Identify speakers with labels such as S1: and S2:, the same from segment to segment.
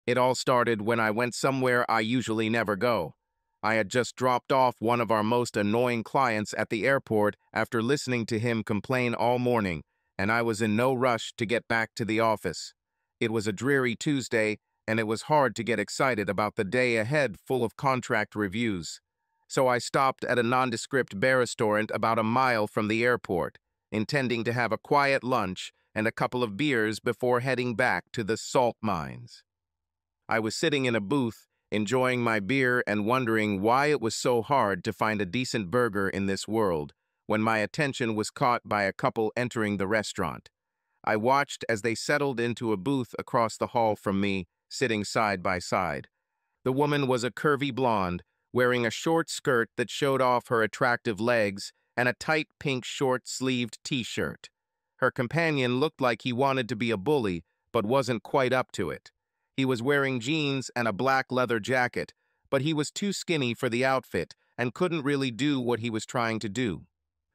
S1: It all started when I went somewhere I usually never go. I had just dropped off one of our most annoying clients at the airport after listening to him complain all morning, and I was in no rush to get back to the office. It was a dreary Tuesday, and it was hard to get excited about the day ahead full of contract reviews. So I stopped at a nondescript bar restaurant about a mile from the airport, intending to have a quiet lunch and a couple of beers before heading back to the salt mines. I was sitting in a booth, enjoying my beer and wondering why it was so hard to find a decent burger in this world, when my attention was caught by a couple entering the restaurant. I watched as they settled into a booth across the hall from me, sitting side by side. The woman was a curvy blonde, wearing a short skirt that showed off her attractive legs and a tight pink short-sleeved t-shirt. Her companion looked like he wanted to be a bully, but wasn't quite up to it. He was wearing jeans and a black leather jacket, but he was too skinny for the outfit and couldn't really do what he was trying to do.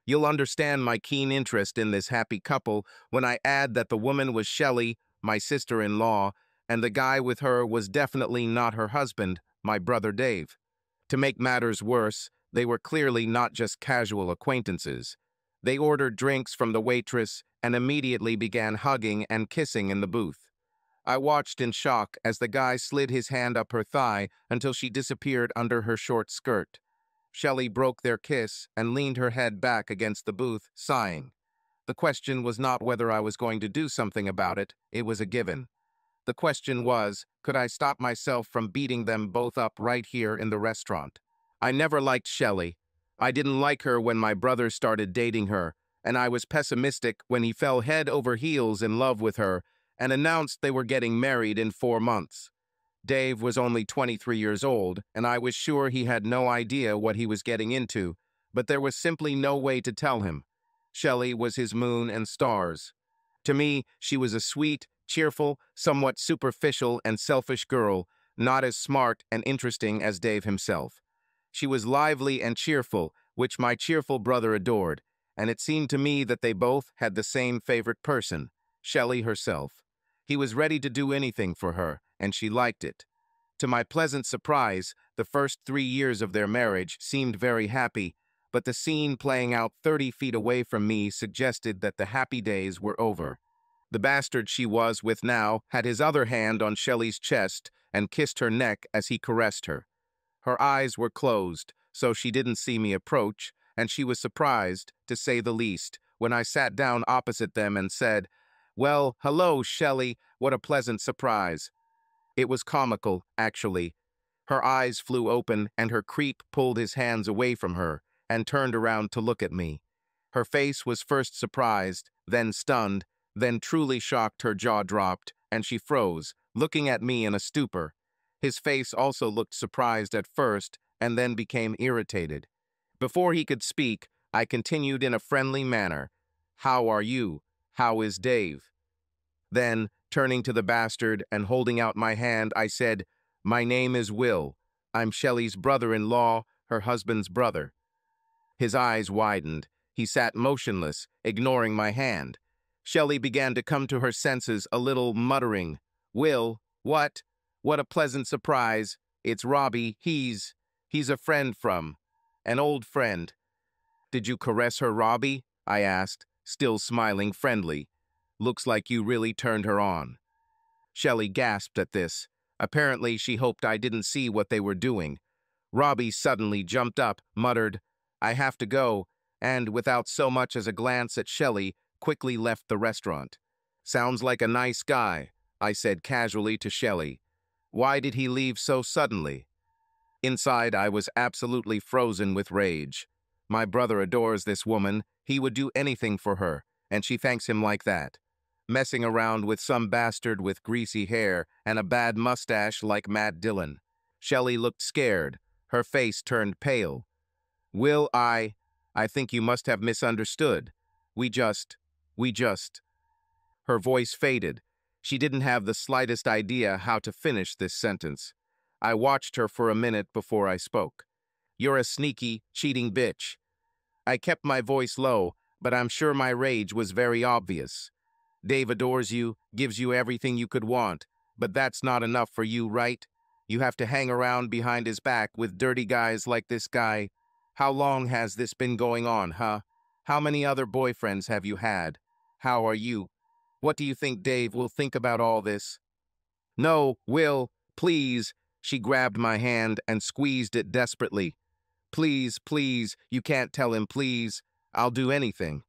S1: You'll understand my keen interest in this happy couple when I add that the woman was Shelley, my sister-in-law, and the guy with her was definitely not her husband, my brother Dave. To make matters worse, they were clearly not just casual acquaintances. They ordered drinks from the waitress and immediately began hugging and kissing in the booth. I watched in shock as the guy slid his hand up her thigh until she disappeared under her short skirt. Shelley broke their kiss and leaned her head back against the booth, sighing. The question was not whether I was going to do something about it, it was a given. The question was, could I stop myself from beating them both up right here in the restaurant? I never liked Shelley. I didn't like her when my brother started dating her, and I was pessimistic when he fell head over heels in love with her and announced they were getting married in 4 months. Dave was only 23 years old, and I was sure he had no idea what he was getting into, but there was simply no way to tell him. Shelley was his moon and stars. To me, she was a sweet, cheerful, somewhat superficial and selfish girl, not as smart and interesting as Dave himself. She was lively and cheerful, which my cheerful brother adored, and it seemed to me that they both had the same favorite person, Shelley herself. He was ready to do anything for her, and she liked it. To my pleasant surprise, the first 3 years of their marriage seemed very happy, but the scene playing out 30 feet away from me suggested that the happy days were over. The bastard she was with now had his other hand on Shelley's chest and kissed her neck as he caressed her. Her eyes were closed, so she didn't see me approach, and she was surprised, to say the least, when I sat down opposite them and said, "Well, hello, Shelley, what a pleasant surprise." It was comical, actually. Her eyes flew open, and her creep pulled his hands away from her and turned around to look at me. Her face was first surprised, then stunned, then truly shocked. Her jaw dropped, and she froze, looking at me in a stupor. His face also looked surprised at first, and then became irritated. Before he could speak, I continued in a friendly manner. "How are you? How is Dave?" Then, turning to the bastard and holding out my hand, I said, "My name is Will. I'm Shelley's brother-in-law, her husband's brother." His eyes widened. He sat motionless, ignoring my hand. Shelley began to come to her senses, a little muttering. "Will, what? What a pleasant surprise. It's Robbie. He's a friend from, an old friend." "Did you caress her, Robbie?" I asked, still smiling friendly. "Looks like you really turned her on." Shelley gasped at this. Apparently, she hoped I didn't see what they were doing. Robbie suddenly jumped up, muttered, "I have to go," and, without so much as a glance at Shelley, quickly left the restaurant. "Sounds like a nice guy," I said casually to Shelley. "Why did he leave so suddenly?" Inside, I was absolutely frozen with rage. My brother adores this woman. He would do anything for her, and she thanks him like that. Messing around with some bastard with greasy hair and a bad mustache like Matt Dillon. Shelley looked scared. Her face turned pale. "Will, I think you must have misunderstood. We just... Her voice faded. She didn't have the slightest idea how to finish this sentence. I watched her for a minute before I spoke. "You're a sneaky, cheating bitch." I kept my voice low, but I'm sure my rage was very obvious. "Dave adores you, gives you everything you could want, But that's not enough for you, right? You have to hang around behind his back with dirty guys like this guy. How long has this been going on, huh? How many other boyfriends have you had? How are you? What do you think Dave will think about all this? No, Will, please. She grabbed my hand and squeezed it desperately. Please, please, you can't tell him, please. I'll do anything.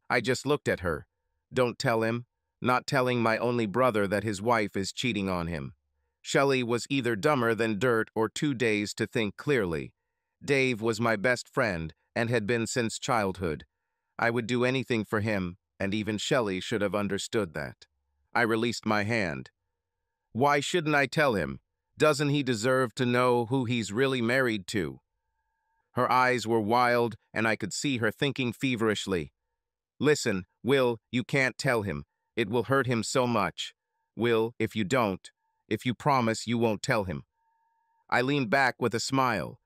S1: I just looked at her. Don't tell him. Not telling my only brother that his wife is cheating on him. Shelley was either dumber than dirt or too dazed to think clearly. Dave was my best friend and had been since childhood. I would do anything for him, and even Shelley should have understood that. I released my hand. Why shouldn't I tell him? Doesn't he deserve to know who he's really married to? Her eyes were wild, and I could see her thinking feverishly. Listen, Will, you can't tell him. It will hurt him so much. Will, if you promise you won't tell him. I leaned back with a smile.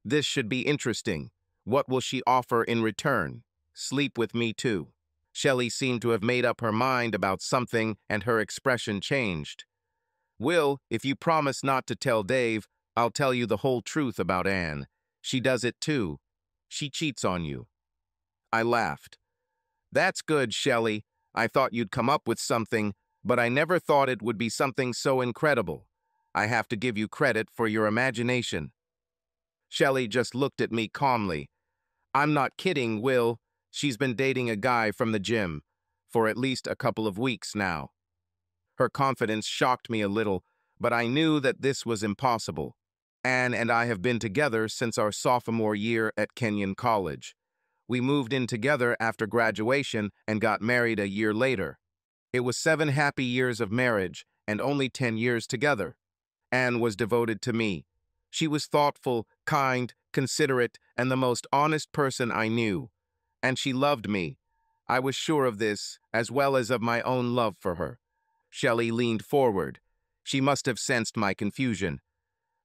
S1: This should be interesting. What will she offer in return? Sleep with me too. Shelley seemed to have made up her mind about something, and her expression changed. Will, if you promise not to tell Dave, I'll tell you the whole truth about Anne. She does it too. She cheats on you. I laughed. That's good, Shelley. I thought you'd come up with something, but I never thought it would be something so incredible. I have to give you credit for your imagination. Shelley just looked at me calmly. I'm not kidding, Will. She's been dating a guy from the gym for at least a couple of weeks now. Her confidence shocked me a little, but I knew that this was impossible. Anne and I have been together since our sophomore year at Kenyon College. We moved in together after graduation and got married a year later. It was 7 happy years of marriage and only 10 years together. Anne was devoted to me. She was thoughtful, kind, considerate, and the most honest person I knew. And she loved me. I was sure of this, as well as of my own love for her. Shelley leaned forward. She must have sensed my confusion.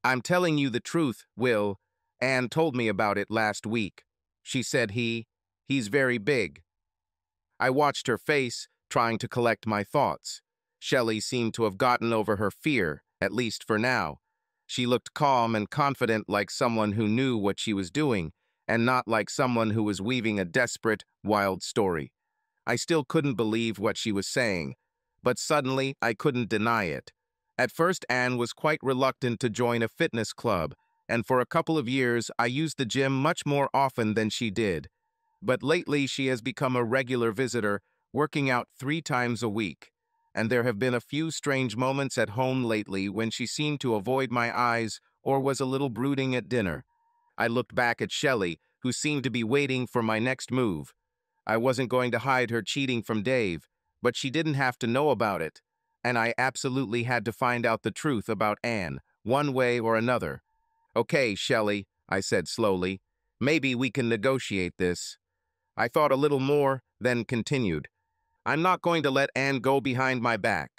S1: I'm telling you the truth, Will. Anne told me about it last week. She said he's very big. I watched her face, trying to collect my thoughts. Shelley seemed to have gotten over her fear, at least for now. She looked calm and confident, like someone who knew what she was doing, and not like someone who was weaving a desperate, wild story. I still couldn't believe what she was saying, but suddenly I couldn't deny it. At first, Anne was quite reluctant to join a fitness club, and for a couple of years I used the gym much more often than she did. But lately she has become a regular visitor, working out 3 times a week. And there have been a few strange moments at home lately when she seemed to avoid my eyes or was a little brooding at dinner. I looked back at Shelley, who seemed to be waiting for my next move. I wasn't going to hide her cheating from Dave, but she didn't have to know about it. And I absolutely had to find out the truth about Anne, one way or another. Okay, Shelley, I said slowly. Maybe we can negotiate this. I thought a little more, then continued. I'm not going to let Anne go behind my back.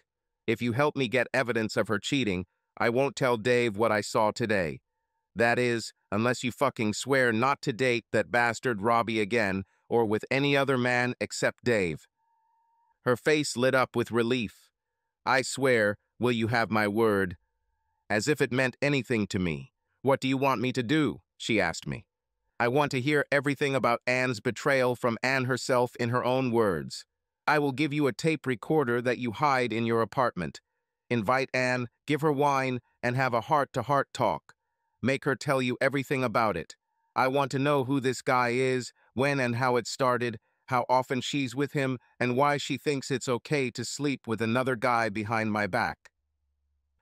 S1: If you help me get evidence of her cheating, I won't tell Dave what I saw today. That is, unless you fucking swear not to date that bastard Robbie again, or with any other man except Dave. Her face lit up with relief. I swear, will you have my word? As if it meant anything to me. What do you want me to do? She asked me. I want to hear everything about Anne's betrayal from Anne herself in her own words. I will give you a tape recorder that you hide in your apartment. Invite Anne, give her wine, and have a heart-to-heart talk. Make her tell you everything about it. I want to know who this guy is, when and how it started, how often she's with him, and why she thinks it's okay to sleep with another guy behind my back.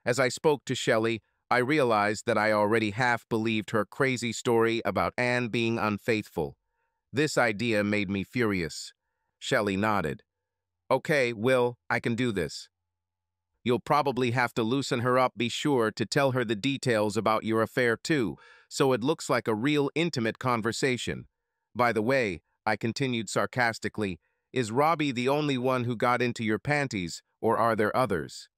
S1: As I spoke to Shelley, I realized that I already half believed her crazy story about Anne being unfaithful. This idea made me furious. Shelley nodded. Okay, Will, I can do this. You'll probably have to loosen her up, be sure to tell her the details about your affair too, so it looks like a real intimate conversation. By the way, I continued sarcastically, is Robbie the only one who got into your panties, or are there others?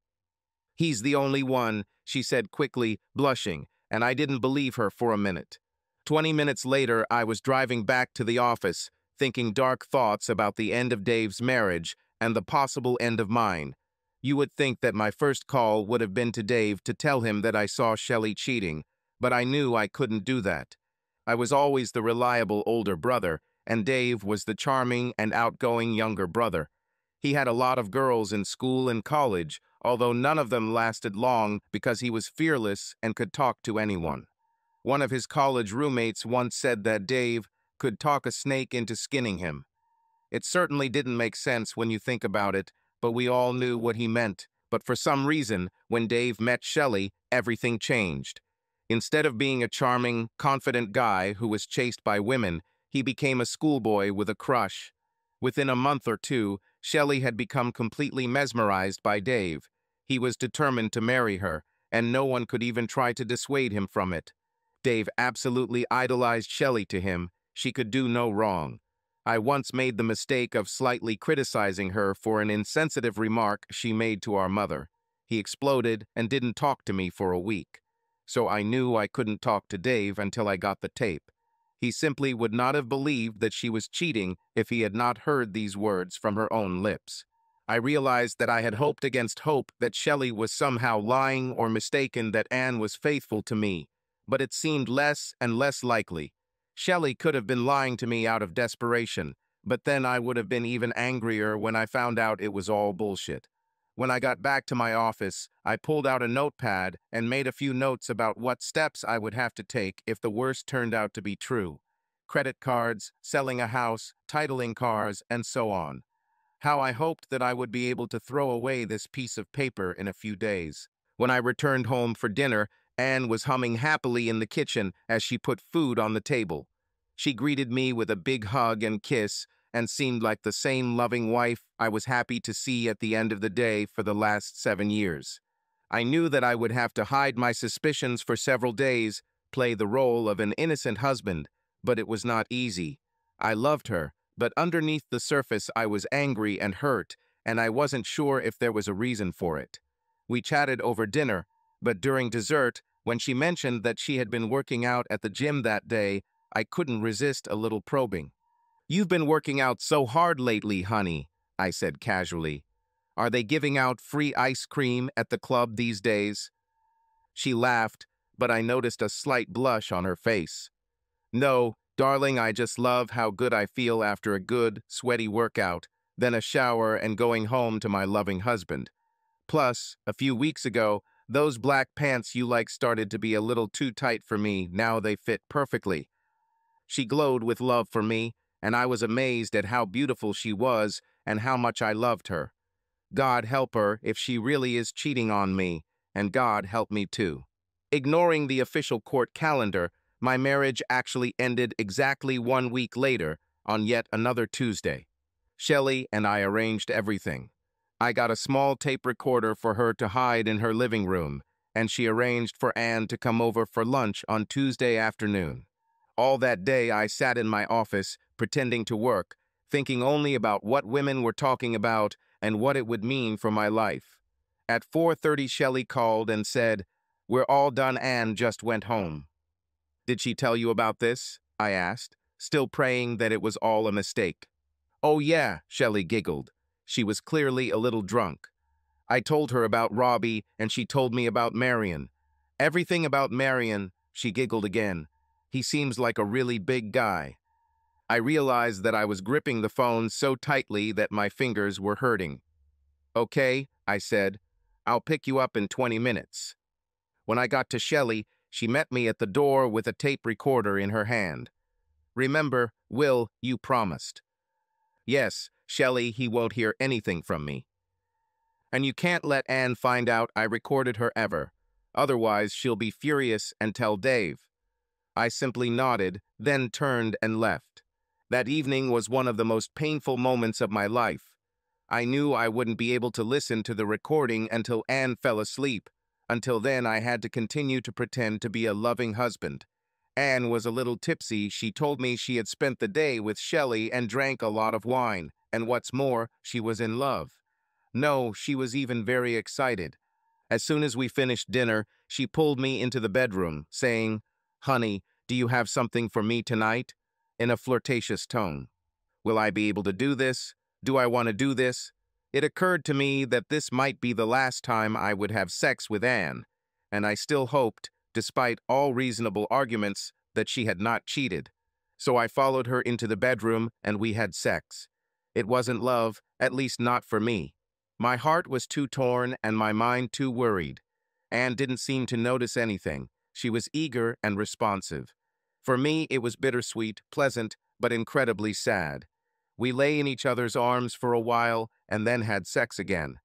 S1: He's the only one, she said quickly, blushing, and I didn't believe her for a minute. 20 minutes later, I was driving back to the office, thinking dark thoughts about the end of Dave's marriage and the possible end of mine. You would think that my first call would have been to Dave to tell him that I saw Shelley cheating, but I knew I couldn't do that. I was always the reliable older brother, and Dave was the charming and outgoing younger brother. He had a lot of girls in school and college, although none of them lasted long because he was fearless and could talk to anyone. One of his college roommates once said that Dave could talk a snake into skinning him. It certainly didn't make sense when you think about it, but we all knew what he meant. But for some reason, when Dave met Shelley, everything changed. Instead of being a charming, confident guy who was chased by women, he became a schoolboy with a crush. Within a month or two, Shelley had become completely mesmerized by Dave. He was determined to marry her, and no one could even try to dissuade him from it. Dave absolutely idolized Shelley to him. She could do no wrong. I once made the mistake of slightly criticizing her for an insensitive remark she made to our mother. He exploded and didn't talk to me for a week. So I knew I couldn't talk to Dave until I got the tape. He simply would not have believed that she was cheating if he had not heard these words from her own lips. I realized that I had hoped against hope that Shelley was somehow lying or mistaken that Anne was faithful to me, but it seemed less and less likely. Shelley could have been lying to me out of desperation, but then I would have been even angrier when I found out it was all bullshit. When I got back to my office, I pulled out a notepad and made a few notes about what steps I would have to take if the worst turned out to be true. Credit cards, selling a house, titling cars, and so on. How I hoped that I would be able to throw away this piece of paper in a few days. When I returned home for dinner, Anne was humming happily in the kitchen as she put food on the table. She greeted me with a big hug and kiss and seemed like the same loving wife I was happy to see at the end of the day for the last 7 years. I knew that I would have to hide my suspicions for several days, play the role of an innocent husband, but it was not easy. I loved her, but underneath the surface I was angry and hurt, and I wasn't sure if there was a reason for it. We chatted over dinner, but during dessert, when she mentioned that she had been working out at the gym that day, I couldn't resist a little probing. "You've been working out so hard lately, honey," I said casually. "Are they giving out free ice cream at the club these days?" She laughed, but I noticed a slight blush on her face. "No, darling, I just love how good I feel after a good, sweaty workout, then a shower and going home to my loving husband. Plus, a few weeks ago, those black pants you like started to be a little too tight for me. Now they fit perfectly." She glowed with love for me, and I was amazed at how beautiful she was and how much I loved her. God help her if she really is cheating on me, and God help me too. Ignoring the official court calendar, my marriage actually ended exactly 1 week later, on yet another Tuesday. Shelley and I arranged everything. I got a small tape recorder for her to hide in her living room, and she arranged for Anne to come over for lunch on Tuesday afternoon. All that day I sat in my office, pretending to work, thinking only about what women were talking about and what it would mean for my life. At 4:30 Shelley called and said, "We're all done, Anne just went home." "Did she tell you about this?" I asked, still praying that it was all a mistake. "Oh yeah," Shelley giggled. She was clearly a little drunk. "I told her about Robbie, and she told me about Marion. Everything about Marion," she giggled again. "He seems like a really big guy." I realized that I was gripping the phone so tightly that my fingers were hurting. "Okay," I said. "I'll pick you up in 20 minutes. When I got to Shelley, she met me at the door with a tape recorder in her hand. "Remember, Will, you promised." "Yes, Shelley, he won't hear anything from me." "And you can't let Anne find out I recorded her ever. Otherwise, she'll be furious and tell Dave." I simply nodded, then turned and left. That evening was one of the most painful moments of my life. I knew I wouldn't be able to listen to the recording until Anne fell asleep. Until then, I had to continue to pretend to be a loving husband. Anne was a little tipsy. She told me she had spent the day with Shelley and drank a lot of wine, and what's more, she was in love. No, she was even very excited. As soon as we finished dinner, she pulled me into the bedroom, saying, "Honey, do you have something for me tonight?" in a flirtatious tone. "Will I be able to do this? Do I want to do this?" It occurred to me that this might be the last time I would have sex with Anne, and I still hoped, despite all reasonable arguments, that she had not cheated. So I followed her into the bedroom and we had sex. It wasn't love, at least not for me. My heart was too torn and my mind too worried. Anne didn't seem to notice anything. She was eager and responsive. For me, it was bittersweet, pleasant, but incredibly sad. We lay in each other's arms for a while and then had sex again.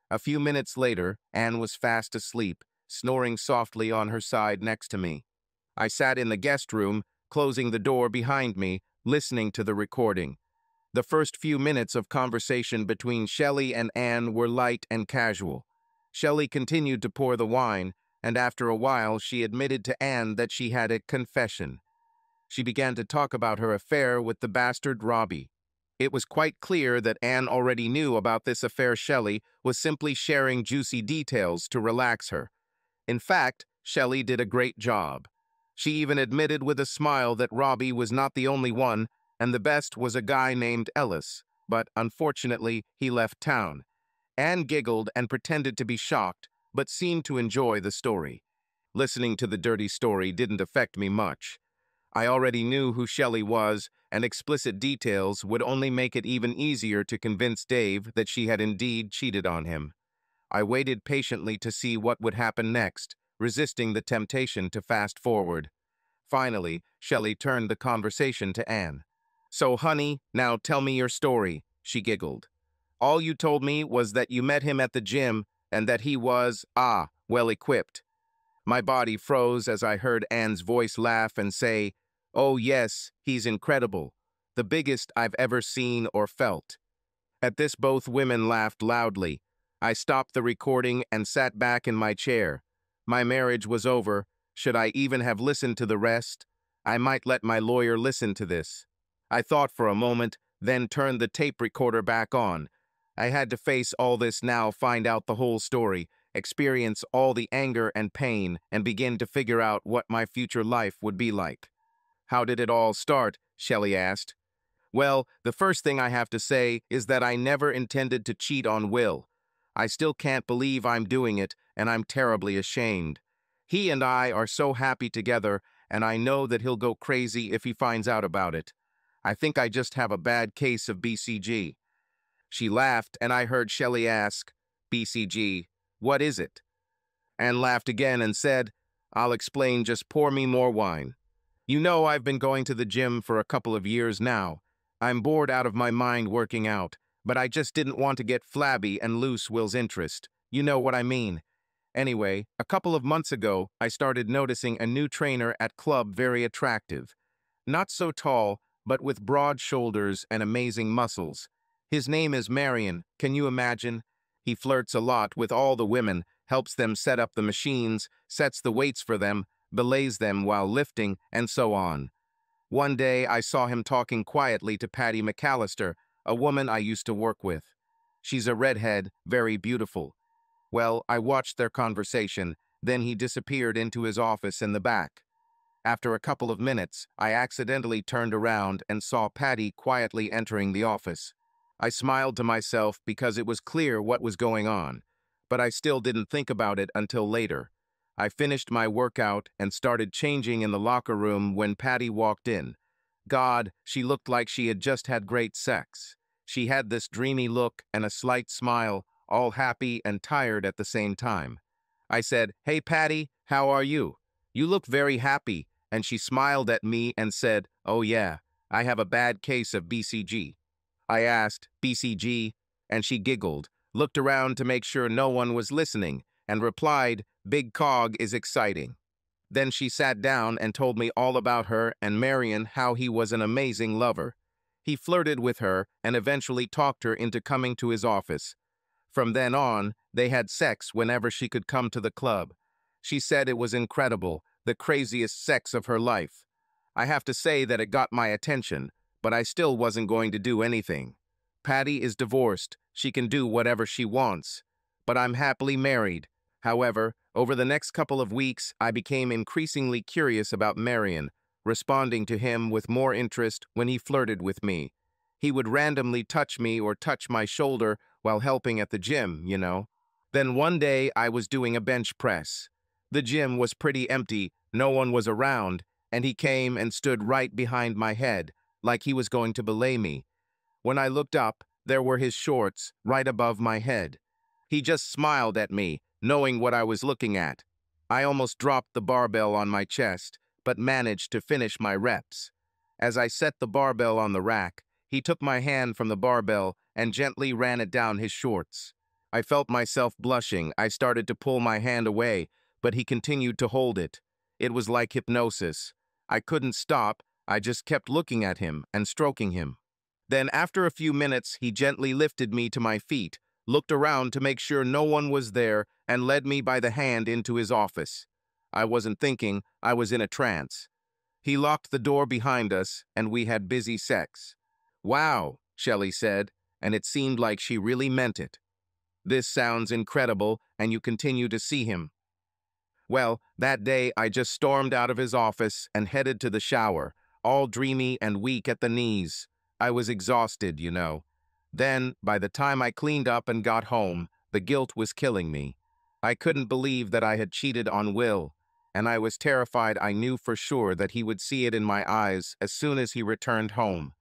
S1: A few minutes later, Anne was fast asleep, snoring softly on her side next to me. I sat in the guest room, closing the door behind me, listening to the recording. The first few minutes of conversation between Shelley and Anne were light and casual. Shelley continued to pour the wine, and after a while she admitted to Anne that she had a confession. She began to talk about her affair with the bastard Robbie. It was quite clear that Anne already knew about this affair. Shelley was simply sharing juicy details to relax her. In fact, Shelley did a great job. She even admitted with a smile that Robbie was not the only one, and the best was a guy named Ellis, but unfortunately he left town. Anne giggled and pretended to be shocked, but seemed to enjoy the story. Listening to the dirty story didn't affect me much. I already knew who Shelley was, and explicit details would only make it even easier to convince Dave that she had indeed cheated on him. I waited patiently to see what would happen next, resisting the temptation to fast forward. Finally, Shelley turned the conversation to Anne. "So, honey, now tell me your story," she giggled. "All you told me was that you met him at the gym and that he was, well-equipped." My body froze as I heard Anne's voice laugh and say, "Oh yes, he's incredible. The biggest I've ever seen or felt." At this, both women laughed loudly. I stopped the recording and sat back in my chair. My marriage was over. Should I even have listened to the rest? I might let my lawyer listen to this. I thought for a moment, then turned the tape recorder back on. I had to face all this now, find out the whole story, experience all the anger and pain, and begin to figure out what my future life would be like. "How did it all start?" Shelley asked. "Well, the first thing I have to say is that I never intended to cheat on Will. I still can't believe I'm doing it, and I'm terribly ashamed. He and I are so happy together, and I know that he'll go crazy if he finds out about it. I think I just have a bad case of BCG." She laughed, and I heard Shelley ask, "BCG, what is it?" And laughed again and said, "I'll explain, just pour me more wine. You know, I've been going to the gym for a couple of years now. I'm bored out of my mind working out, but I just didn't want to get flabby and lose Will's interest. You know what I mean. Anyway, a couple of months ago, I started noticing a new trainer at club, very attractive. Not so tall, but with broad shoulders and amazing muscles. His name is Marion, can you imagine? He flirts a lot with all the women, helps them set up the machines, sets the weights for them, belays them while lifting, and so on. One day, I saw him talking quietly to Patty McAllister, a woman I used to work with. She's a redhead, very beautiful. Well, I watched their conversation, then he disappeared into his office in the back. After a couple of minutes, I accidentally turned around and saw Patty quietly entering the office. I smiled to myself because it was clear what was going on, but I still didn't think about it until later. I finished my workout and started changing in the locker room when Patty walked in. God, she looked like she had just had great sex. She had this dreamy look and a slight smile, all happy and tired at the same time. I said, "Hey Patty, how are you? You look very happy." And she smiled at me and said, "Oh yeah, I have a bad case of BCG." I asked, "BCG?" And she giggled, looked around to make sure no one was listening, and replied, "Big Cog is exciting." Then she sat down and told me all about her and Marion, how he was an amazing lover. He flirted with her and eventually talked her into coming to his office. From then on, they had sex whenever she could come to the club. She said it was incredible, the craziest sex of her life. I have to say that it got my attention, but I still wasn't going to do anything. Patty is divorced. She can do whatever she wants. But I'm happily married. However, over the next couple of weeks, I became increasingly curious about Marion, responding to him with more interest when he flirted with me. He would randomly touch me or touch my shoulder while helping at the gym, you know. Then one day I was doing a bench press. The gym was pretty empty, no one was around, and he came and stood right behind my head, like he was going to belay me. When I looked up, there were his shorts, right above my head. He just smiled at me, knowing what I was looking at. I almost dropped the barbell on my chest, but managed to finish my reps. As I set the barbell on the rack, he took my hand from the barbell and gently ran it down his shorts. I felt myself blushing. I started to pull my hand away, but he continued to hold it. It was like hypnosis. I couldn't stop. I just kept looking at him and stroking him. Then, after a few minutes, he gently lifted me to my feet, looked around to make sure no one was there, and led me by the hand into his office. I wasn't thinking, I was in a trance. He locked the door behind us, and we had busy sex. "Wow," Shelley said, and it seemed like she really meant it. "This sounds incredible, and you continue to see him." Well, that day I just stormed out of his office and headed to the shower, all dreamy and weak at the knees. I was exhausted, you know. Then, by the time I cleaned up and got home, the guilt was killing me. I couldn't believe that I had cheated on Will, and I was terrified. I knew for sure that he would see it in my eyes as soon as he returned home.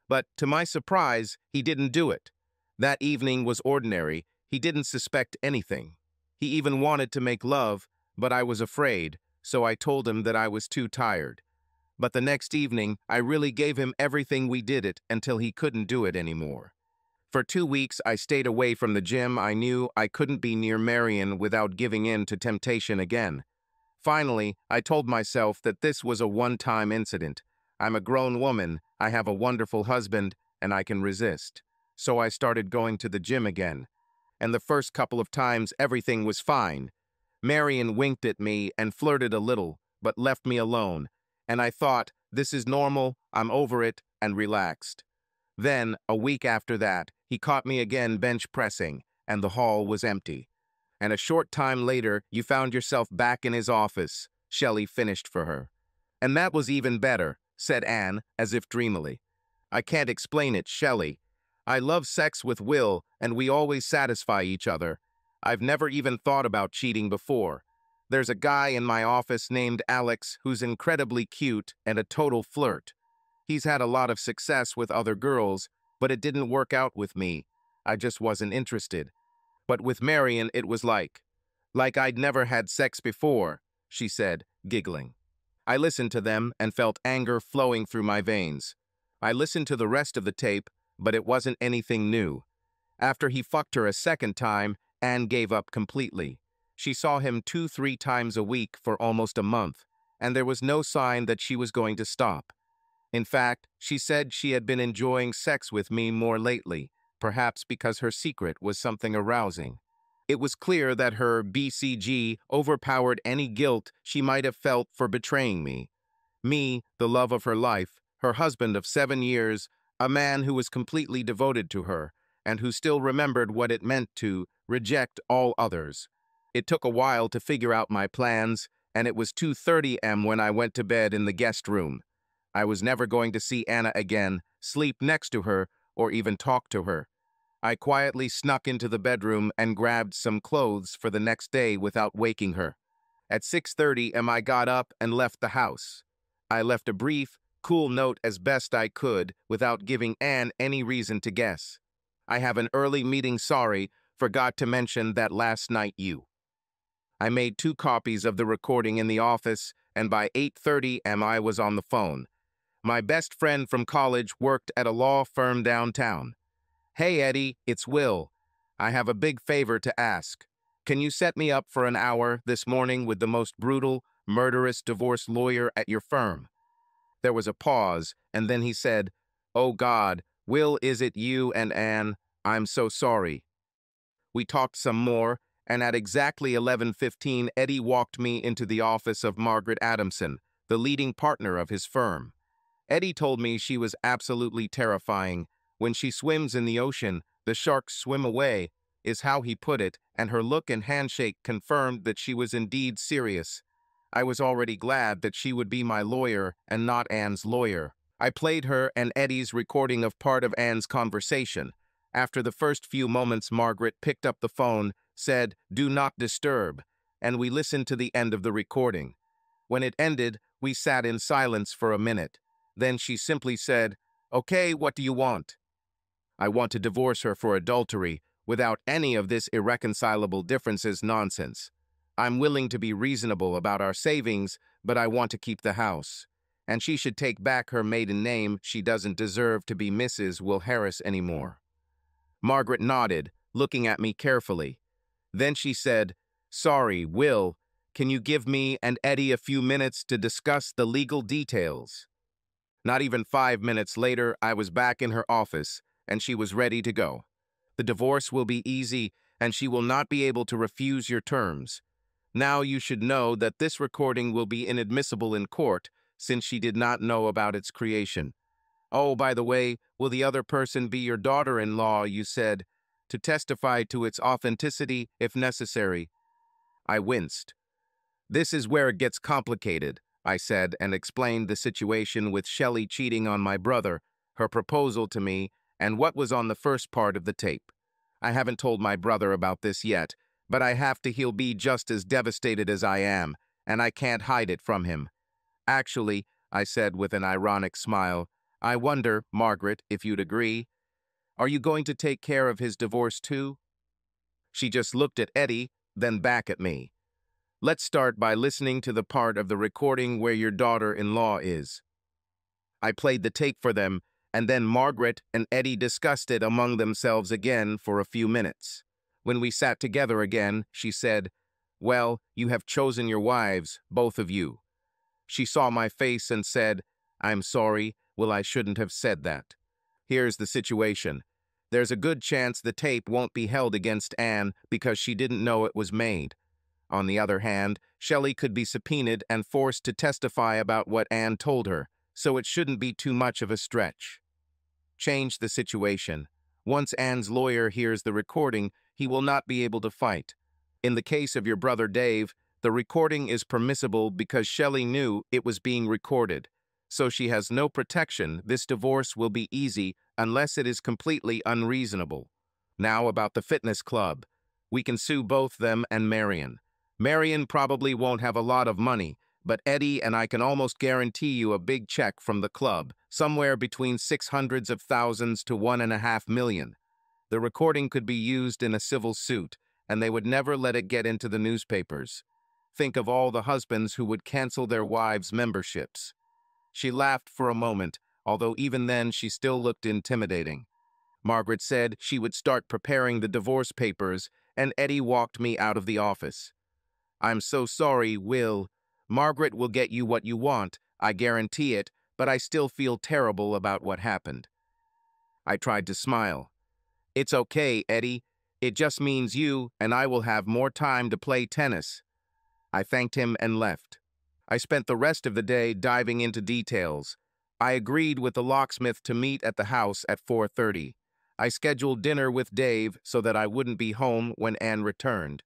S1: But to my surprise, he didn't do it. That evening was ordinary. He didn't suspect anything. He even wanted to make love, but I was afraid, so I told him that I was too tired. But the next evening, I really gave him everything. We did it until he couldn't do it anymore. For 2 weeks, I stayed away from the gym. I knew I couldn't be near Marion without giving in to temptation again. Finally, I told myself that this was a one-time incident. I'm a grown woman, I have a wonderful husband, and I can resist. So I started going to the gym again. And the first couple of times, everything was fine. Marion winked at me and flirted a little, but left me alone. And I thought, this is normal, I'm over it, and relaxed. Then, a week after that, he caught me again bench pressing, and the hall was empty. And a short time later, you found yourself back in his office, Shelley finished for her. "And that was even better," said Anne, as if dreamily. "I can't explain it, Shelley. I love sex with Will, and we always satisfy each other. I've never even thought about cheating before. There's a guy in my office named Alex who's incredibly cute and a total flirt. He's had a lot of success with other girls, but it didn't work out with me. I just wasn't interested. But with Marion, it was like I'd never had sex before," she said, giggling. I listened to them and felt anger flowing through my veins. I listened to the rest of the tape, but it wasn't anything new. After he fucked her a second time, Anne gave up completely. She saw him 2-3 times a week for almost a month, and there was no sign that she was going to stop. In fact, she said she had been enjoying sex with me more lately, perhaps because her secret was something arousing. It was clear that her BCG overpowered any guilt she might have felt for betraying me. Me, the love of her life, her husband of 7 years, a man who was completely devoted to her, and who still remembered what it meant to reject all others. It took a while to figure out my plans, and it was 2:30 a.m. when I went to bed in the guest room. I was never going to see Anna again, sleep next to her, or even talk to her. I quietly snuck into the bedroom and grabbed some clothes for the next day without waking her. At 6:30 a.m. I got up and left the house. I left a brief, cool note as best I could without giving Anne any reason to guess. "I have an early meeting, sorry, forgot to mention that last night you." I made 2 copies of the recording in the office, and by 8:30 a.m. I was on the phone. My best friend from college worked at a law firm downtown. "Hey, Eddie, it's Will. I have a big favor to ask. Can you set me up for an hour this morning with the most brutal, murderous divorce lawyer at your firm?" There was a pause, and then he said, "Oh God, Will, is it you and Anne? I'm so sorry." We talked some more, and at exactly 11:15, Eddie walked me into the office of Margaret Adamson, the leading partner of his firm. Eddie told me she was absolutely terrifying. "When she swims in the ocean, the sharks swim away," is how he put it, and her look and handshake confirmed that she was indeed serious. I was already glad that she would be my lawyer and not Anne's lawyer. I played her and Eddie's recording of part of Anne's conversation. After the first few moments, Margaret picked up the phone, said, "Do not disturb," and we listened to the end of the recording. When it ended, we sat in silence for a minute. Then she simply said, "Okay, what do you want?" "I want to divorce her for adultery, without any of this irreconcilable differences nonsense. I'm willing to be reasonable about our savings, but I want to keep the house. And she should take back her maiden name. She doesn't deserve to be Mrs. Will Harris anymore." Margaret nodded, looking at me carefully. Then she said, "Sorry, Will, can you give me and Eddie a few minutes to discuss the legal details?" Not even 5 minutes later, I was back in her office, and she was ready to go. "The divorce will be easy, and she will not be able to refuse your terms. Now you should know that this recording will be inadmissible in court, since she did not know about its creation. Oh, by the way, will the other person be your daughter-in-law, you said, to testify to its authenticity if necessary?" I winced. "This is where it gets complicated," I said, and explained the situation with Shelley cheating on my brother, her proposal to me, and what was on the first part of the tape. I haven't told my brother about this yet, but I have to. He'll be just as devastated as I am, and I can't hide it from him. "Actually," I said with an ironic smile, "I wonder, Margaret, if you'd agree. Are you going to take care of his divorce too?" She just looked at Eddie, then back at me. "Let's start by listening to the part of the recording where your daughter-in-law is." I played the tape for them, and then Margaret and Eddie discussed it among themselves again for a few minutes. When we sat together again, she said, "Well, you have chosen your wives, both of you." She saw my face and said, "I'm sorry, well, I shouldn't have said that. Here's the situation. There's a good chance the tape won't be held against Anne because she didn't know it was made. On the other hand, Shelley could be subpoenaed and forced to testify about what Anne told her, so it shouldn't be too much of a stretch. Change the situation. Once Anne's lawyer hears the recording, he will not be able to fight. In the case of your brother Dave, the recording is permissible because Shelley knew it was being recorded. So she has no protection. This divorce will be easy unless it is completely unreasonable. Now about the fitness club. We can sue both them and Marion. Marion probably won't have a lot of money, but Eddie and I can almost guarantee you a big check from the club, somewhere between 600,000 to 1.5 million. The recording could be used in a civil suit, and they would never let it get into the newspapers. Think of all the husbands who would cancel their wives' memberships. She laughed for a moment, although even then she still looked intimidating. Margaret said she would start preparing the divorce papers, and Eddie walked me out of the office. "I'm so sorry, Will. Margaret will get you what you want, I guarantee it, but I still feel terrible about what happened." I tried to smile. "It's okay, Eddie. It just means you and I will have more time to play tennis." I thanked him and left. I spent the rest of the day diving into details. I agreed with the locksmith to meet at the house at 4:30. I scheduled dinner with Dave so that I wouldn't be home when Anne returned.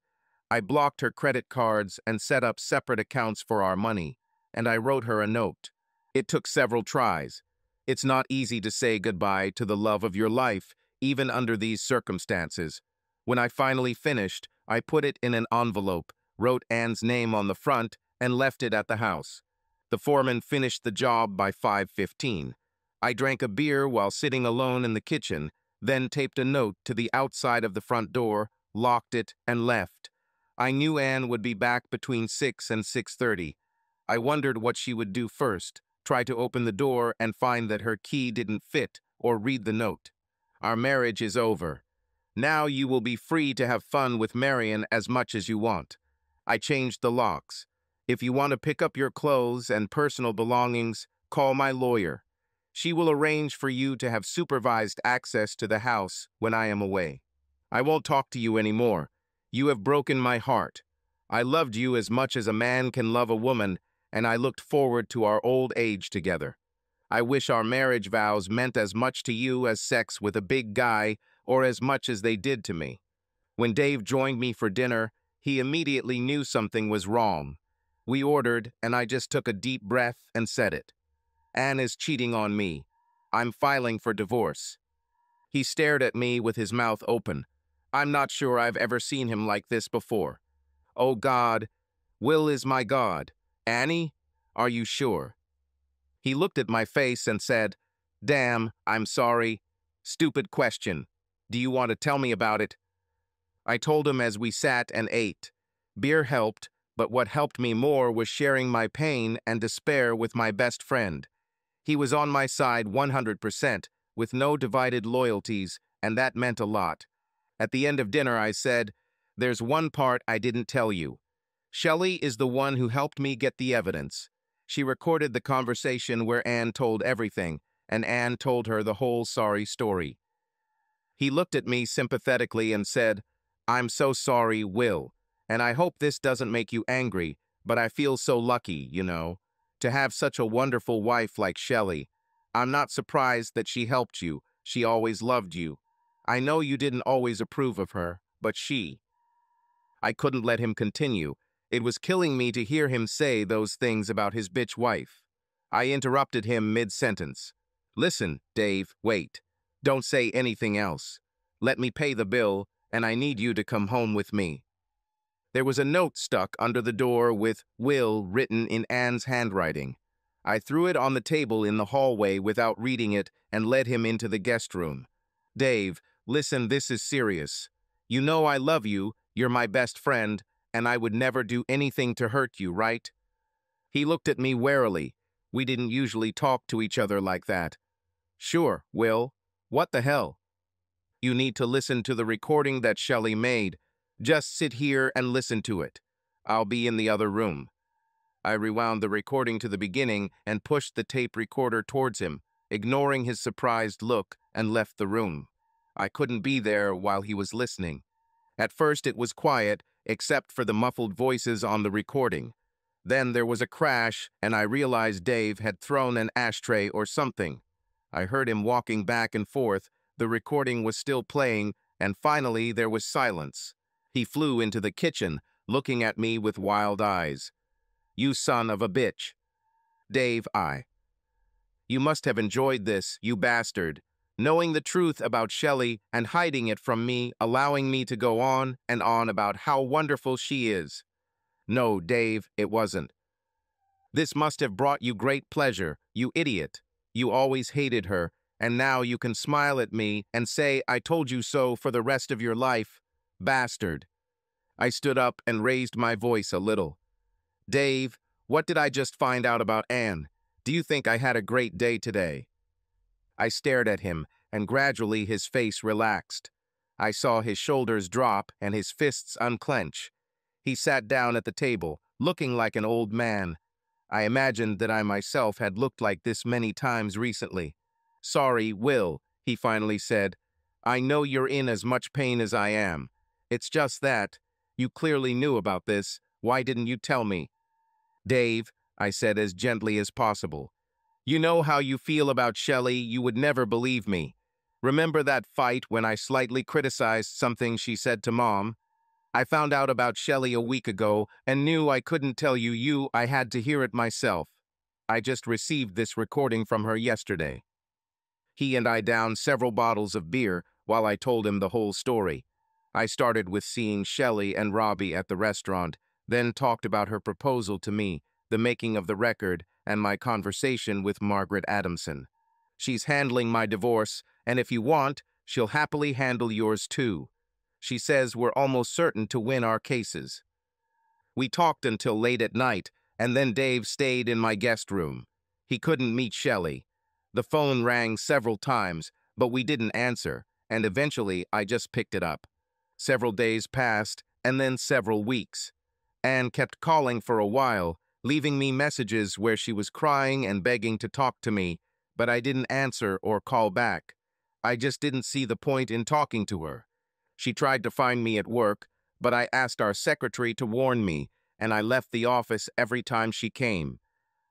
S1: I blocked her credit cards and set up separate accounts for our money, and I wrote her a note. It took several tries. It's not easy to say goodbye to the love of your life, even under these circumstances. When I finally finished, I put it in an envelope, wrote Anne's name on the front, and left it at the house. The foreman finished the job by 5:15. I drank a beer while sitting alone in the kitchen, then taped a note to the outside of the front door, locked it, and left. I knew Anne would be back between 6 and 6:30. I wondered what she would do first, try to open the door and find that her key didn't fit, or read the note. "Our marriage is over. Now you will be free to have fun with Marion as much as you want." I changed the locks. "If you want to pick up your clothes and personal belongings, call my lawyer. She will arrange for you to have supervised access to the house when I am away. I won't talk to you anymore. You have broken my heart. I loved you as much as a man can love a woman, and I looked forward to our old age together. I wish our marriage vows meant as much to you as sex with a big guy, or as much as they did to me." When Dave joined me for dinner, he immediately knew something was wrong. We ordered, and I just took a deep breath and said it. "Anne is cheating on me. I'm filing for divorce." He stared at me with his mouth open. I'm not sure I've ever seen him like this before. Oh God, Will is my God. Annie, are you sure? He looked at my face and said, Damn, I'm sorry. Stupid question. Do you want to tell me about it? I told him as we sat and ate. Beer helped, but what helped me more was sharing my pain and despair with my best friend. He was on my side 100%, with no divided loyalties, and that meant a lot. At the end of dinner, I said, There's one part I didn't tell you. Shelley is the one who helped me get the evidence. She recorded the conversation where Anne told everything, and Anne told her the whole sorry story. He looked at me sympathetically and said, I'm so sorry, Will, and I hope this doesn't make you angry, but I feel so lucky, to have such a wonderful wife like Shelley. I'm not surprised that she helped you. She always loved you. I know you didn't always approve of her, but she. I couldn't let him continue. It was killing me to hear him say those things about his bitch wife. I interrupted him mid-sentence. Listen, Dave, wait. Don't say anything else. Let me pay the bill, and I need you to come home with me. There was a note stuck under the door with Will written in Anne's handwriting. I threw it on the table in the hallway without reading it and led him into the guest room. Dave, listen, this is serious. You know I love you, you're my best friend, and I would never do anything to hurt you, right? He looked at me warily. We didn't usually talk to each other like that. Sure, Will. What the hell? You need to listen to the recording that Shelley made. Just sit here and listen to it. I'll be in the other room. I rewound the recording to the beginning and pushed the tape recorder towards him, ignoring his surprised look, and left the room. I couldn't be there while he was listening. At first it was quiet, except for the muffled voices on the recording. Then there was a crash, and I realized Dave had thrown an ashtray or something. I heard him walking back and forth, the recording was still playing, and finally there was silence. He flew into the kitchen, looking at me with wild eyes. You son of a bitch. Dave, You must have enjoyed this, you bastard. Knowing the truth about Shelley and hiding it from me, allowing me to go on and on about how wonderful she is. No, Dave, it wasn't. This must have brought you great pleasure, you idiot. You always hated her, and now you can smile at me and say I told you so for the rest of your life. Bastard. I stood up and raised my voice a little. Dave, what did I just find out about Anne? Do you think I had a great day today? I stared at him, and gradually his face relaxed. I saw his shoulders drop and his fists unclench. He sat down at the table, looking like an old man. I imagined that I myself had looked like this many times recently. Sorry, Will, he finally said. I know you're in as much pain as I am. It's just that. You clearly knew about this. Why didn't you tell me? Dave, I said as gently as possible. You know how you feel about Shelley, you would never believe me. Remember that fight when I slightly criticized something she said to Mom? I found out about Shelley a week ago and knew I couldn't tell you, I had to hear it myself. I just received this recording from her yesterday. He and I downed several bottles of beer while I told him the whole story. I started with seeing Shelley and Robbie at the restaurant, then talked about her proposal to me, the making of the record, and my conversation with Margaret Adamson. She's handling my divorce, and if you want, she'll happily handle yours too. She says we're almost certain to win our cases. We talked until late at night, and then Dave stayed in my guest room. He couldn't meet Shelley. The phone rang several times, but we didn't answer, and eventually I just picked it up. Several days passed, and then several weeks. Anne kept calling for a while, leaving me messages where she was crying and begging to talk to me, but I didn't answer or call back. I just didn't see the point in talking to her. She tried to find me at work, but I asked our secretary to warn me, and I left the office every time she came.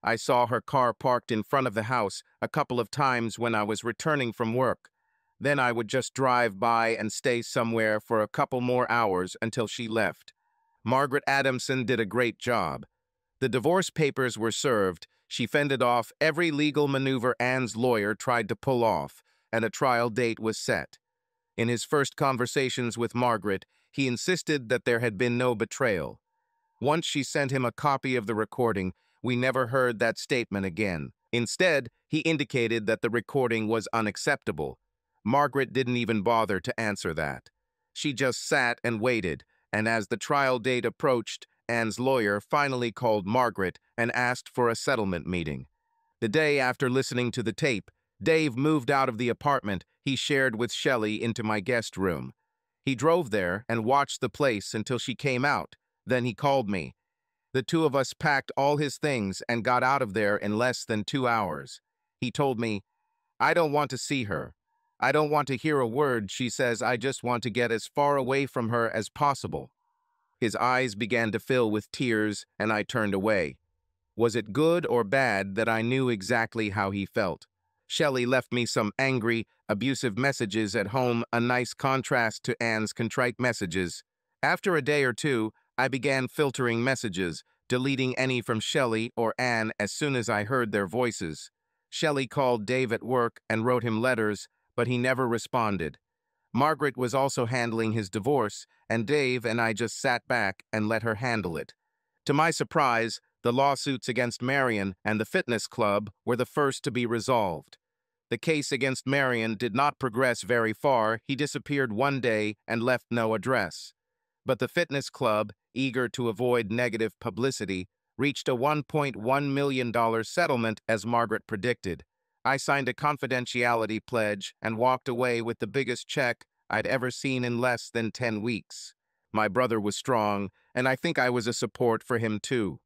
S1: I saw her car parked in front of the house a couple of times when I was returning from work. Then I would just drive by and stay somewhere for a couple more hours until she left. Margaret Adamson did a great job. The divorce papers were served. She fended off every legal maneuver Anne's lawyer tried to pull off, and a trial date was set. In his first conversations with Margaret, he insisted that there had been no betrayal. Once she sent him a copy of the recording, we never heard that statement again. Instead, he indicated that the recording was unacceptable. Margaret didn't even bother to answer that. She just sat and waited, and as the trial date approached, Anne's lawyer finally called Margaret and asked for a settlement meeting. The day after listening to the tape, Dave moved out of the apartment he shared with Shelley into my guest room. He drove there and watched the place until she came out. Then he called me. The two of us packed all his things and got out of there in less than 2 hours. He told me, "I don't want to see her. I don't want to hear a word she says. I just want to get as far away from her as possible." His eyes began to fill with tears, and I turned away. Was it good or bad that I knew exactly how he felt? Shelley left me some angry, abusive messages at home, a nice contrast to Anne's contrite messages. After a day or two, I began filtering messages, deleting any from Shelley or Anne as soon as I heard their voices. Shelley called Dave at work and wrote him letters, but he never responded. Margaret was also handling his divorce, and Dave and I just sat back and let her handle it. To my surprise, the lawsuits against Marion and the fitness club were the first to be resolved. The case against Marion did not progress very far. He disappeared one day and left no address. But the fitness club, eager to avoid negative publicity, reached a $1.1 million settlement as Margaret predicted. I signed a confidentiality pledge and walked away with the biggest check I'd ever seen in less than 10 weeks. My brother was strong, and I think I was a support for him too.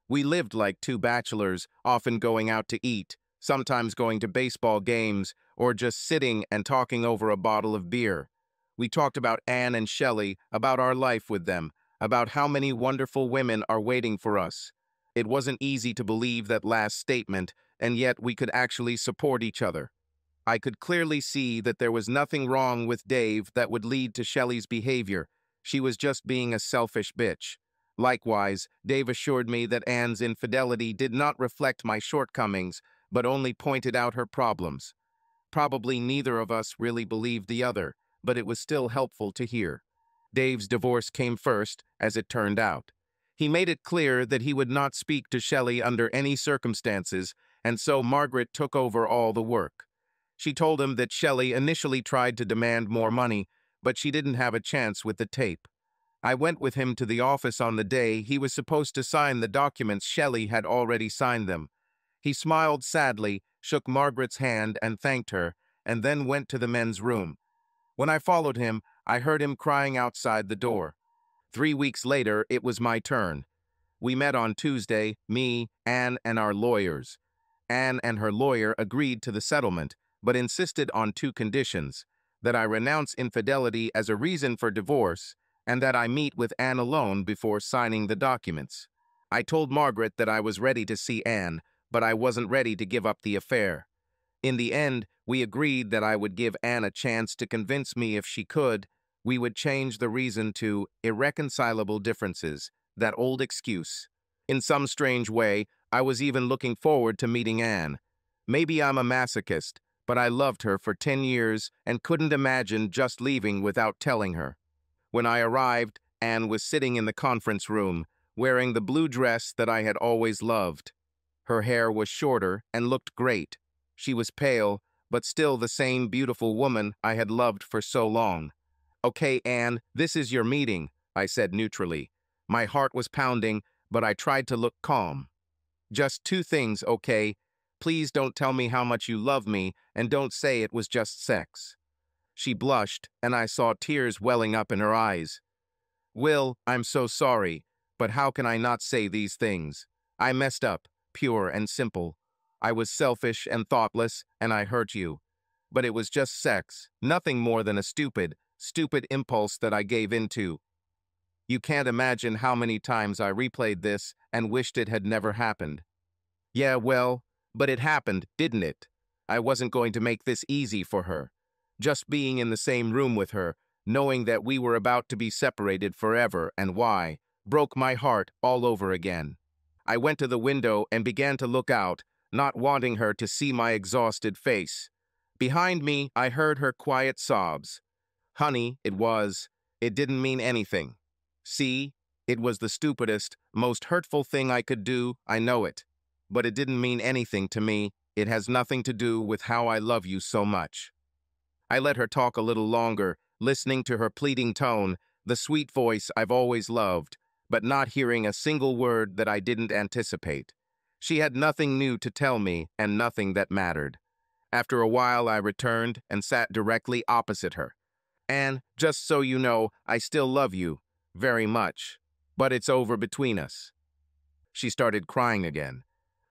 S1: We lived like two bachelors, often going out to eat, sometimes going to baseball games, or just sitting and talking over a bottle of beer. We talked about Anne and Shelley, about our life with them, about how many wonderful women are waiting for us. It wasn't easy to believe that last statement, and yet we could actually support each other. I could clearly see that there was nothing wrong with Dave that would lead to Shelley's behavior. She was just being a selfish bitch. Likewise, Dave assured me that Anne's infidelity did not reflect my shortcomings, but only pointed out her problems. Probably neither of us really believed the other, but it was still helpful to hear. Dave's divorce came first, as it turned out. He made it clear that he would not speak to Shelley under any circumstances, and so Margaret took over all the work. She told him that Shelley initially tried to demand more money, but she didn't have a chance with the tape. I went with him to the office on the day he was supposed to sign the documents. Shelley had already signed them. He smiled sadly, shook Margaret's hand and thanked her, and then went to the men's room. When I followed him, I heard him crying outside the door. 3 weeks later, it was my turn. We met on Tuesday, me, Anne, and our lawyers. Anne and her lawyer agreed to the settlement, but insisted on 2 conditions: that I renounce infidelity as a reason for divorce, and that I meet with Anne alone before signing the documents. I told Margaret that I was ready to see Anne, but I wasn't ready to give up the affair. In the end, we agreed that I would give Anne a chance to convince me if she could. We would change the reason to irreconcilable differences, that old excuse. In some strange way, I was even looking forward to meeting Anne. Maybe I'm a masochist, but I loved her for 10 years and couldn't imagine just leaving without telling her. When I arrived, Anne was sitting in the conference room, wearing the blue dress that I had always loved. Her hair was shorter and looked great. She was pale, but still the same beautiful woman I had loved for so long. "Okay, Anne, this is your meeting," I said neutrally. My heart was pounding, but I tried to look calm. "Just 2 things, okay? Please don't tell me how much you love me, and don't say it was just sex." She blushed, and I saw tears welling up in her eyes. "Will, I'm so sorry, but how can I not say these things? I messed up, pure and simple. I was selfish and thoughtless, and I hurt you. But it was just sex, nothing more than a stupid impulse that I gave into. You can't imagine how many times I replayed this and wished it had never happened." "Yeah, well, but it happened, didn't it? I wasn't going to make this easy for her. Just being in the same room with her, knowing that we were about to be separated forever and why, broke my heart all over again. I went to the window and began to look out, not wanting her to see my exhausted face. Behind me, I heard her quiet sobs. Honey, it didn't mean anything. See, it was the stupidest, most hurtful thing I could do, I know it. But it didn't mean anything to me. It has nothing to do with how I love you so much. I let her talk a little longer, listening to her pleading tone, the sweet voice I've always loved, but not hearing a single word that I didn't anticipate. She had nothing new to tell me and nothing that mattered. After a while, I returned and sat directly opposite her. And, just so you know, I still love you, very much. But it's over between us. She started crying again.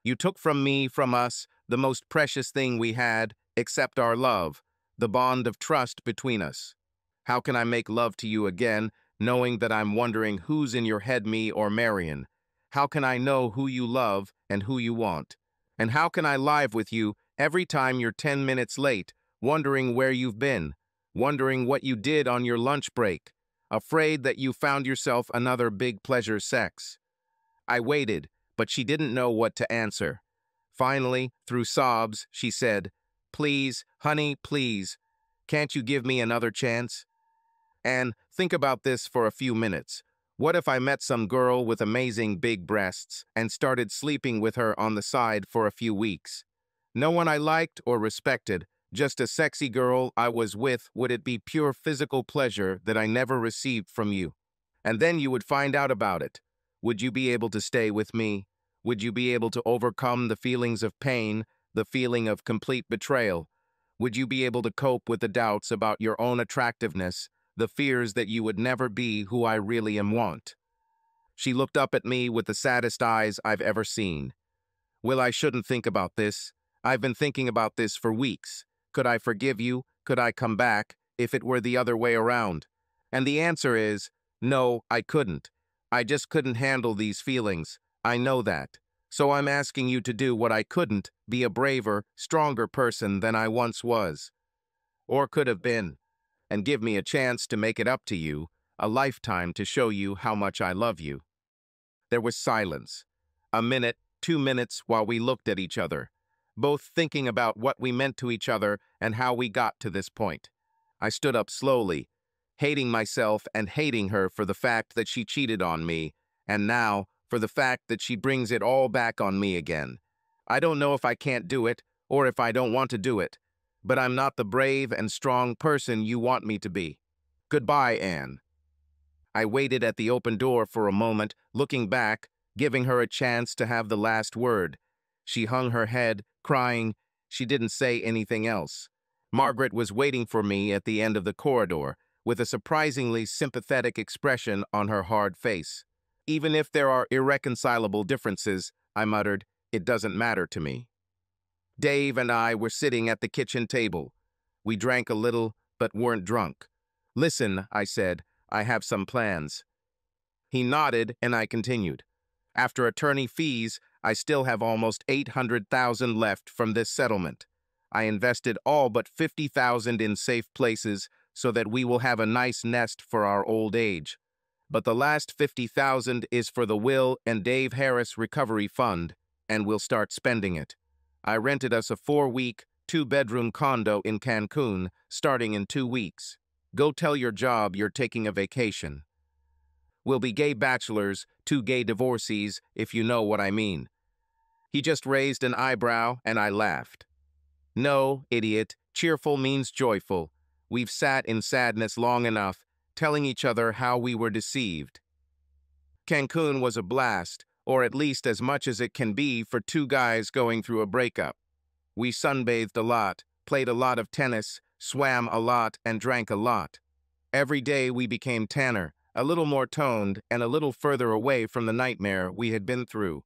S1: You took from us, the most precious thing we had, except our love, the bond of trust between us. How can I make love to you again, knowing that I'm wondering who's in your head, me or Marion? How can I know who you love and who you want? And how can I live with you every time you're 10 minutes late, wondering where you've been, wondering what you did on your lunch break, afraid that you found yourself another big pleasure sex? I waited, but she didn't know what to answer. Finally, through sobs, she said, "Please, honey, please, can't you give me another chance? And think about this for a few minutes. What if I met some girl with amazing big breasts and started sleeping with her on the side for a few weeks? No one I liked or respected, just a sexy girl I was with. Would it be pure physical pleasure that I never received from you? And then you would find out about it. Would you be able to stay with me? Would you be able to overcome the feelings of pain, the feeling of complete betrayal? Would you be able to cope with the doubts about your own attractiveness, the fears that you would never be who I really want?" She looked up at me with the saddest eyes I've ever seen. "Will, I shouldn't think about this. I've been thinking about this for weeks. Could I forgive you? Could I come back if it were the other way around?" And the answer is, no, I couldn't. I just couldn't handle these feelings. I know that. So I'm asking you to do what I couldn't, be a braver, stronger person than I once was, or could have been, and give me a chance to make it up to you, a lifetime to show you how much I love you. There was silence. A minute, 2 minutes while we looked at each other, both thinking about what we meant to each other and how we got to this point. I stood up slowly, hating myself and hating her for the fact that she cheated on me, and now for the fact that she brings it all back on me again. I don't know if I can't do it, or if I don't want to do it, but I'm not the brave and strong person you want me to be. Goodbye, Anne. I waited at the open door for a moment, looking back, giving her a chance to have the last word. She hung her head, crying. She didn't say anything else. Margaret was waiting for me at the end of the corridor, with a surprisingly sympathetic expression on her hard face. "Even if there are irreconcilable differences," I muttered, "it doesn't matter to me." Dave and I were sitting at the kitchen table. We drank a little, but weren't drunk. "Listen," I said, "I have some plans." He nodded, and I continued. "After attorney fees, I still have almost $800,000 left from this settlement. I invested all but $50,000 in safe places so that we will have a nice nest for our old age. But the last $50,000 is for the Will and Dave Harris Recovery Fund, and we'll start spending it. I rented us a 4-week, 2-bedroom condo in Cancun, starting in 2 weeks. Go tell your job you're taking a vacation. We'll be gay bachelors, 2 gay divorcees, if you know what I mean." He just raised an eyebrow, and I laughed. "No, idiot, cheerful means joyful. We've sat in sadness long enough, telling each other how we were deceived." Cancun was a blast, or at least as much as it can be for 2 guys going through a breakup. We sunbathed a lot, played a lot of tennis, swam a lot, and drank a lot. Every day we became tanner, a little more toned, and a little further away from the nightmare we had been through.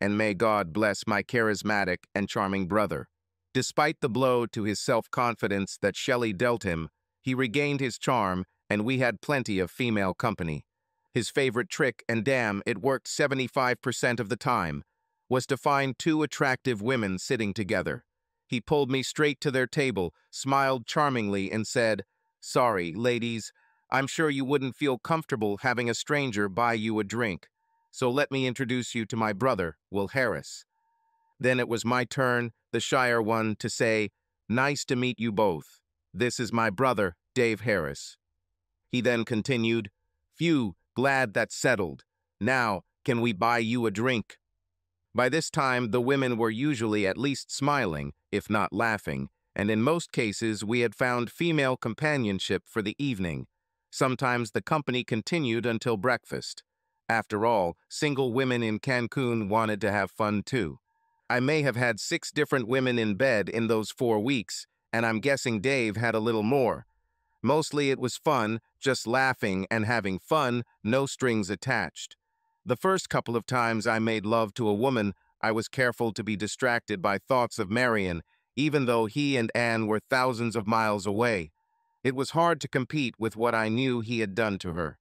S1: And may God bless my charismatic and charming brother. Despite the blow to his self-confidence that Shelley dealt him, he regained his charm, and we had plenty of female company. His favorite trick, and damn, it worked 75% of the time, was to find 2 attractive women sitting together. He pulled me straight to their table, smiled charmingly, and said, "Sorry, ladies, I'm sure you wouldn't feel comfortable having a stranger buy you a drink. So let me introduce you to my brother, Will Harris." Then it was my turn, the shyer one, to say, Nice to meet you both. This is my brother, Dave Harris." He then continued, "Phew, glad that's settled. Now, can we buy you a drink?" By this time, the women were usually at least smiling, if not laughing, and in most cases we had found female companionship for the evening. Sometimes the company continued until breakfast. After all, single women in Cancun wanted to have fun too. I may have had 6 different women in bed in those 4 weeks, and I'm guessing Dave had a little more. Mostly it was fun, just laughing and having fun, no strings attached. The first couple of times I made love to a woman, I was careful to be distracted by thoughts of Marion, even though he and Anne were thousands of miles away. It was hard to compete with what I knew he had done to her.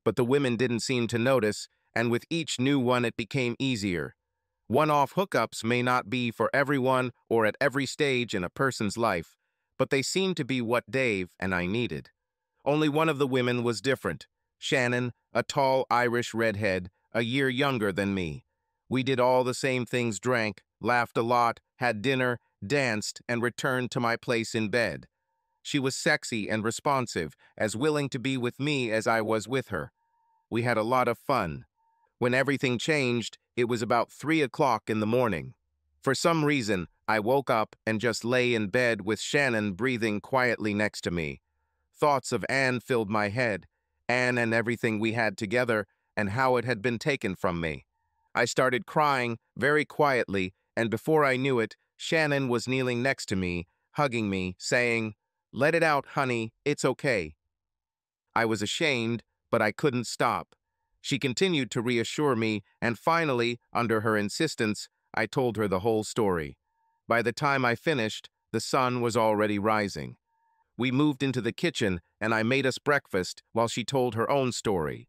S1: But the women didn't seem to notice, and with each new one it became easier. One-off hookups may not be for everyone or at every stage in a person's life, but they seemed to be what Dave and I needed. Only one of the women was different. Shannon, a tall Irish redhead, a year younger than me. We did all the same things, drank, laughed a lot, had dinner, danced, and returned to my place in bed. She was sexy and responsive, as willing to be with me as I was with her. We had a lot of fun. When everything changed, it was about 3 o'clock in the morning. For some reason, I woke up and just lay in bed with Shannon breathing quietly next to me. Thoughts of Anne filled my head, Anne and everything we had together, and how it had been taken from me. I started crying very quietly, and before I knew it, Shannon was kneeling next to me, hugging me, saying, "Let it out, honey, it's okay." I was ashamed, but I couldn't stop. She continued to reassure me, and finally, under her insistence, I told her the whole story. By the time I finished, the sun was already rising. We moved into the kitchen, and I made us breakfast while she told her own story.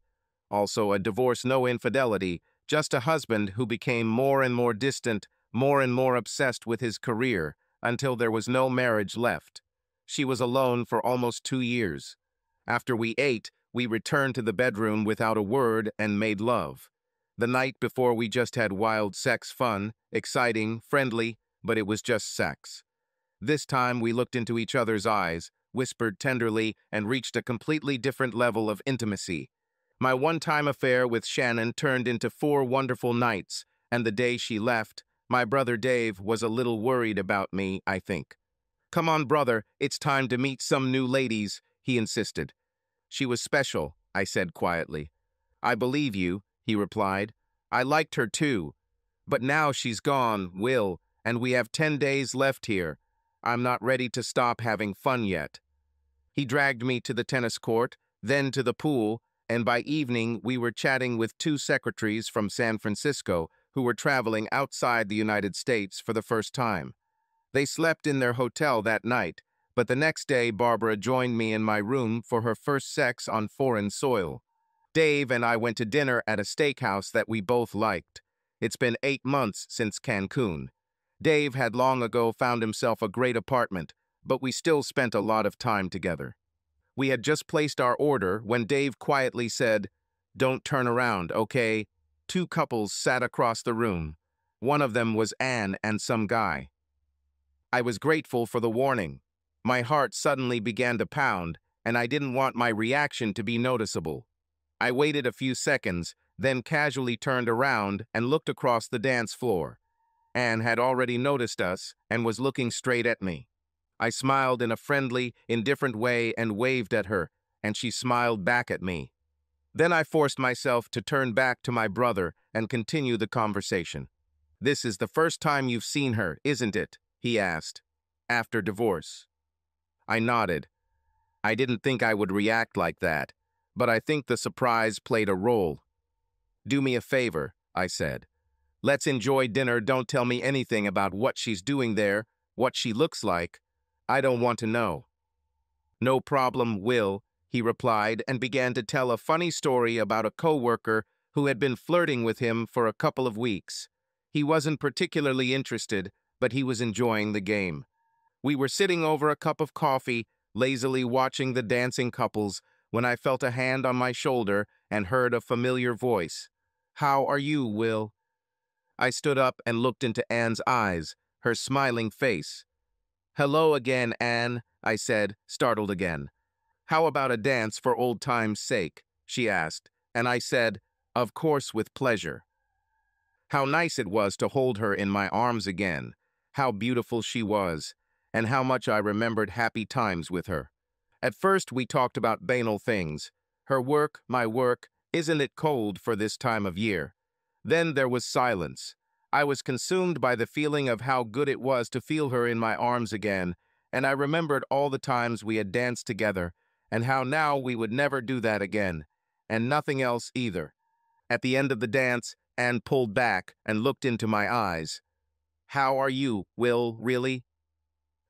S1: Also, a divorce, no infidelity, just a husband who became more and more distant, more and more obsessed with his career, until there was no marriage left. She was alone for almost 2 years. After we ate, we returned to the bedroom without a word and made love. The night before we just had wild sex fun, exciting, friendly, but it was just sex. This time we looked into each other's eyes, whispered tenderly, and reached a completely different level of intimacy. My one-time affair with Shannon turned into 4 wonderful nights, and the day she left, my brother Dave was a little worried about me, I think. "Come on, brother, it's time to meet some new ladies," he insisted. "She was special," I said quietly. "I believe you," he replied. "I liked her too. But now she's gone, Will, and we have 10 days left here. I'm not ready to stop having fun yet." He dragged me to the tennis court, then to the pool, and by evening we were chatting with 2 secretaries from San Francisco who were traveling outside the United States for the first time. They slept in their hotel that night, but the next day Barbara joined me in my room for her first sex on foreign soil. Dave and I went to dinner at a steakhouse that we both liked. It's been 8 months since Cancun. Dave had long ago found himself a great apartment, but we still spent a lot of time together. We had just placed our order when Dave quietly said, "Don't turn around, okay?" 2 couples sat across the room. One of them was Anne and some guy. I was grateful for the warning. My heart suddenly began to pound, and I didn't want my reaction to be noticeable. I waited a few seconds, then casually turned around and looked across the dance floor. Anne had already noticed us and was looking straight at me. I smiled in a friendly, indifferent way and waved at her, and she smiled back at me. Then I forced myself to turn back to my brother and continue the conversation. "This is the first time you've seen her, isn't it?" he asked. "After divorce." I nodded. I didn't think I would react like that, but I think the surprise played a role. "Do me a favor," I said. "Let's enjoy dinner. Don't tell me anything about what she's doing there, what she looks like. I don't want to know." "No problem, Will," he replied and began to tell a funny story about a coworker who had been flirting with him for a couple of weeks. He wasn't particularly interested, but he was enjoying the game. We were sitting over a cup of coffee, lazily watching the dancing couples, when I felt a hand on my shoulder and heard a familiar voice. "How are you, Will?" I stood up and looked into Anne's eyes, her smiling face. Hello again, Anne, I said, startled again. How about a dance for old time's sake? She asked, and I said, of course, with pleasure. How nice it was to hold her in my arms again, how beautiful she was, and how much I remembered happy times with her. At first we talked about banal things. Her work, my work, isn't it cold for this time of year? Then there was silence. I was consumed by the feeling of how good it was to feel her in my arms again, and I remembered all the times we had danced together, and how now we would never do that again, and nothing else either. At the end of the dance, Anne pulled back and looked into my eyes. How are you, Will, really?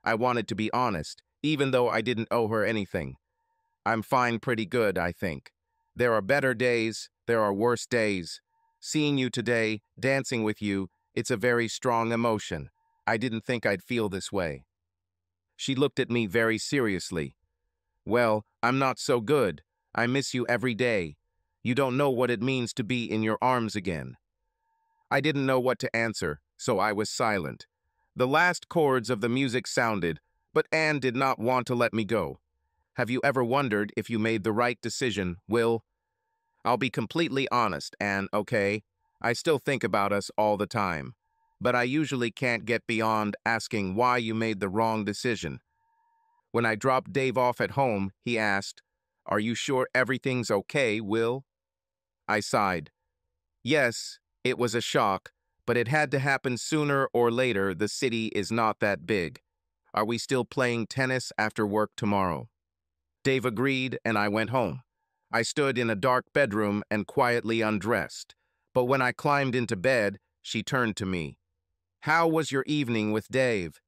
S1: I wanted to be honest, even though I didn't owe her anything. I'm fine, pretty good, I think. There are better days, there are worse days. Seeing you today, dancing with you, it's a very strong emotion. I didn't think I'd feel this way. She looked at me very seriously. Well, I'm not so good. I miss you every day. You don't know what it means to be in your arms again. I didn't know what to answer, so I was silent. The last chords of the music sounded, but Anne did not want to let me go. Have you ever wondered if you made the right decision, Will? I'll be completely honest, Anne, okay? I still think about us all the time. But I usually can't get beyond asking why you made the wrong decision. When I dropped Dave off at home, he asked, Are you sure everything's okay, Will? I sighed. Yes, it was a shock, but it had to happen sooner or later. The city is not that big. Are we still playing tennis after work tomorrow? Dave agreed, and I went home. I stood in a dark bedroom and quietly undressed. But when I climbed into bed, she turned to me. How was your evening with Dave?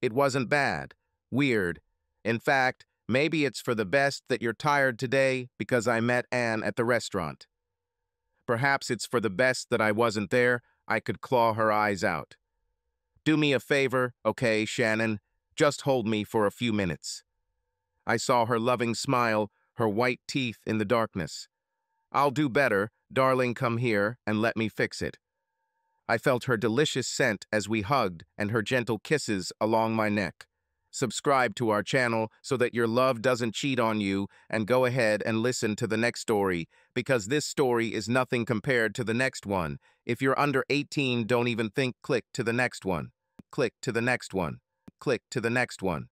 S1: It wasn't bad. Weird. In fact, maybe it's for the best that you're tired today because I met Anne at the restaurant. Perhaps it's for the best that I wasn't there. I could claw her eyes out. Do me a favor, okay, Shannon? Just hold me for a few minutes. I saw her loving smile, her white teeth in the darkness. I'll do better. Darling, come here and let me fix it. I felt her delicious scent as we hugged and her gentle kisses along my neck. Subscribe to our channel so that your love doesn't cheat on you, and go ahead and listen to the next story, because this story is nothing compared to the next one. If you're under 18, don't even think. Click to the next one. Click to the next one. Click to the next one.